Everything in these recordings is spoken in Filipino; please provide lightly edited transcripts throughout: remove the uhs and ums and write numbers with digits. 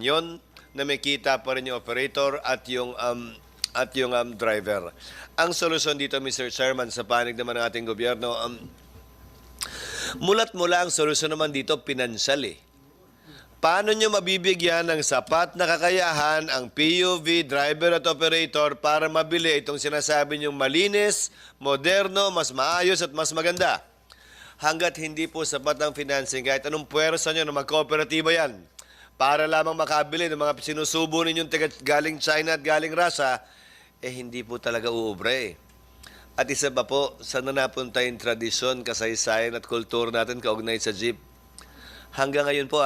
yon na may kita pa rin yung operator at yung driver. Ang solusyon dito, Mr. Chairman, sa panig naman ng ating gobyerno, mulat mula ang solusyon naman dito, pinansyal eh. Paano nyo mabibigyan ng sapat na kakayahan ang PUV, driver at operator para mabili itong sinasabi nyong malinis, moderno, mas maayos at mas maganda? Hanggat hindi po sapat ang financing, kahit anong puwersa nyo na magkooperatiba yan, para lamang makabili ng mga sinusubo ninyong galing China at galing Russia, hindi po talaga uubra eh. At isa pa po, saan na napunta yung tradisyon, kasaysayan at kultura natin kaugnay sa jeep? Hanggang ngayon po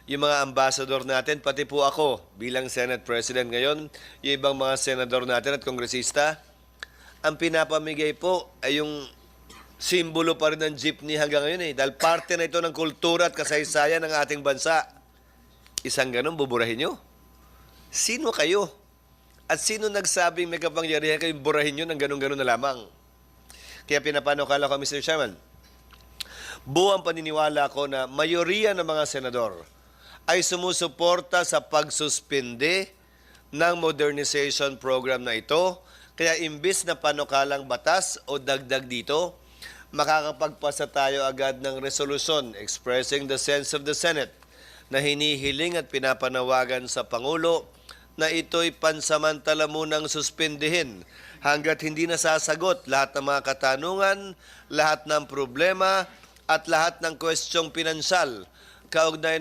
yung mga ambassador natin, pati po ako bilang Senate President ngayon, yung ibang mga senador natin at kongresista, ang pinapamigay po ay yung simbolo pa rin ng jeepney hanggang ngayon eh. Dahil parte na ito ng kultura at kasaysayan ng ating bansa. Isang ganun, buburahin nyo? Sino kayo? At sino nagsabing may kapangyarihan kayong burahin nyo ng ganun-ganun na lamang? Kaya pinapanukala ko, Mr. Chairman, buwang paniniwala ko na mayoriya ng mga senador ay sumusuporta sa pagsuspinde ng modernization program na ito. Kaya imbis na panukalang batas o dagdag dito, makakapagpasa tayo agad ng resolusyon expressing the sense of the Senate na hinihiling at pinapanawagan sa Pangulo na ito'y pansamantala munang suspindihin hanggat hindi nasasagot lahat ng mga katanungan, lahat ng problema at lahat ng kwestyong pinansyal kaugnay